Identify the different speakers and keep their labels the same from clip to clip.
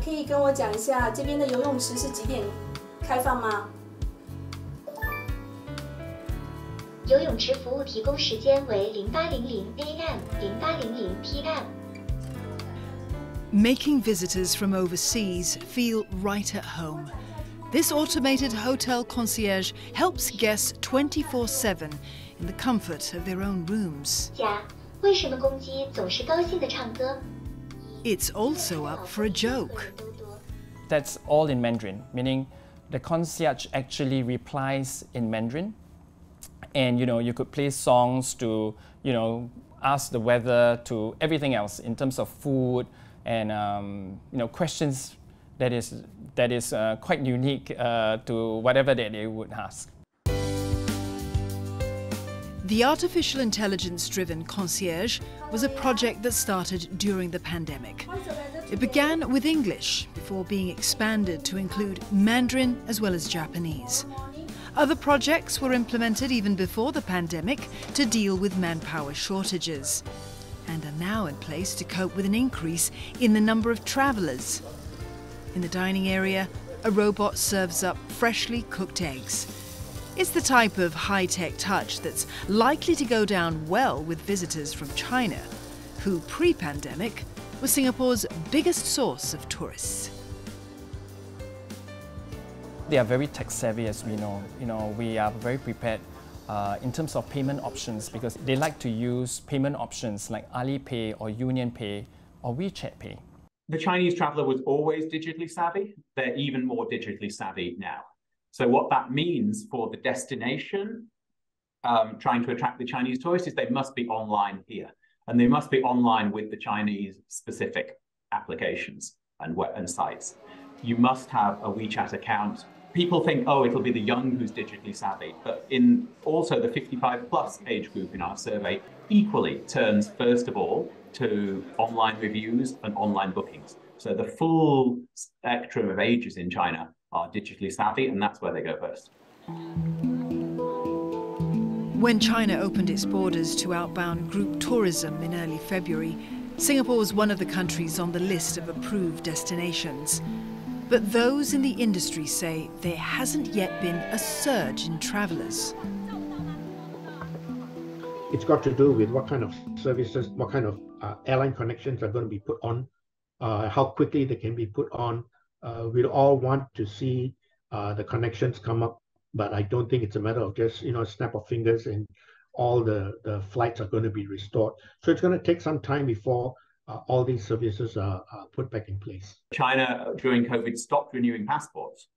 Speaker 1: 可以跟我讲一下这边的游泳池是几点开放吗？
Speaker 2: 游泳池服务提供时间为0800 AM 0800 PM。
Speaker 3: Making visitors from overseas feel right at home. This automated hotel concierge helps guests 24/7 in the comfort of their own rooms.
Speaker 2: 甲，为什么公鸡总是高兴地唱歌？
Speaker 3: It's also up for a joke.
Speaker 4: That's all in Mandarin, meaning the concierge actually replies in Mandarin. And you could play songs to ask the weather, to everything else in terms of food and questions that is quite unique to whatever that they would ask.
Speaker 3: The artificial intelligence-driven concierge was a project that started during the pandemic. It began with English before being expanded to include Mandarin as well as Japanese. Other projects were implemented even before the pandemic to deal with manpower shortages and are now in place to cope with an increase in the number of travellers. In the dining area, a robot serves up freshly cooked eggs. It's the type of high-tech touch that's likely to go down well with visitors from China, who pre-pandemic was Singapore's biggest source of tourists.
Speaker 4: They are very tech-savvy, as we know. We are very prepared in terms of payment options because they like to use payment options like Alipay or Union Pay or WeChat Pay.
Speaker 5: The Chinese traveller was always digitally savvy. They're even more digitally savvy now. So what that means for the destination trying to attract the Chinese tourists is they must be online here. And they must be online with the Chinese-specific applications and sites. You must have a WeChat account. People think, oh, it'll be the young who's digitally savvy, but in also the 55-plus age group in our survey equally turns, first of all, to online reviews and online bookings. So the full spectrum of ages in China are digitally savvy, and that's where they go first.
Speaker 3: When China opened its borders to outbound group tourism in early February, Singapore was one of the countries on the list of approved destinations. But those in the industry say there hasn't yet been a surge in travellers.
Speaker 6: It's got to do with what kind of services, what kind of airline connections are going to be put on, how quickly they can be put on. We'd all want to see the connections come up, but I don't think it's a matter of just, a snap of fingers and all the flights are going to be restored. So it's going to take some time before all these services are put back in place.
Speaker 5: China, during COVID, stopped renewing passports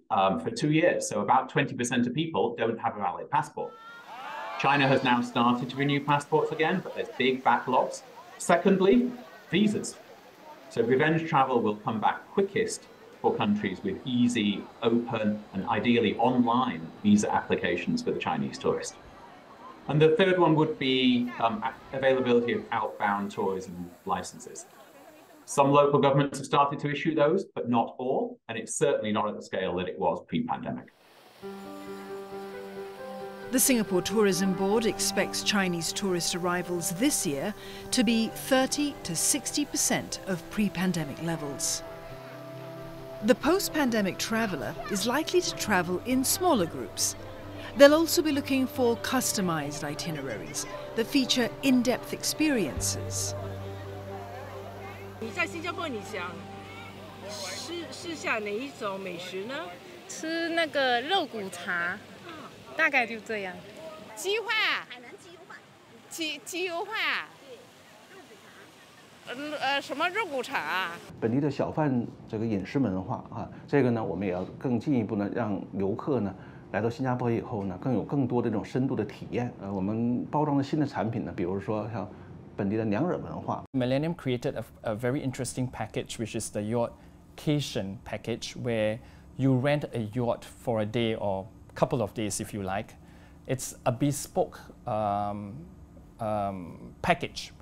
Speaker 5: for 2 years. So about 20% of people don't have a valid passport. China has now started to renew passports again, but there's big backlogs. Secondly, visas. So revenge travel will come back quickest for countries with easy, open, and ideally online visa applications for the Chinese tourist. And the third one would be availability of outbound tourism licenses. Some local governments have started to issue those, but not all, and it's certainly not at the scale that it was pre-pandemic.
Speaker 3: The Singapore Tourism Board expects Chinese tourist arrivals this year to be 30 to 60% of pre-pandemic levels. The post-pandemic traveller is likely to travel in smaller groups. They'll also be looking for customized itineraries that feature in-depth experiences.
Speaker 7: 你在新加坡，你想试下哪一种美食呢？
Speaker 8: 吃那个肉骨茶，大概就这样。鸡化，海南鸡油饭，鸡油饭。什么肉骨茶？
Speaker 9: 本地的小贩这个饮食文化啊，这个呢，我们也要更进一步呢，让游客呢来到新加坡以后呢，更多的这种深度的体验。我们包装的新的产品呢，比如说像本地的娘惹文化。
Speaker 4: Millennium created a very interesting package, which is the yachtcation package, where you rent a yacht for a day or couple of days, if you like. It's a bespoke package,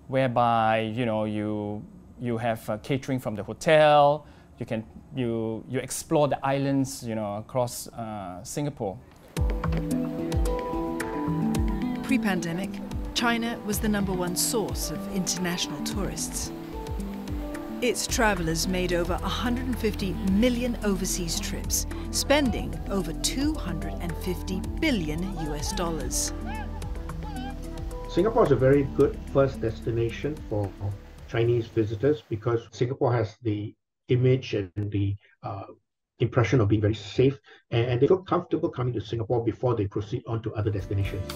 Speaker 4: whereby you have catering from the hotel. You explore the islands across Singapore.
Speaker 3: Pre-pandemic, China was the #1 source of international tourists. Its travelers made over 150 million overseas trips, spending over $250 billion US.
Speaker 6: Singapore is a very good first destination for Chinese visitors because Singapore has the image and the impression of being very safe, and they feel comfortable coming to Singapore before they proceed on to other destinations.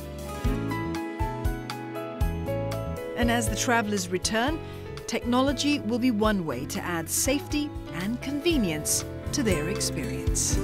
Speaker 3: And as the travelers return, technology will be one way to add safety and convenience to their experience.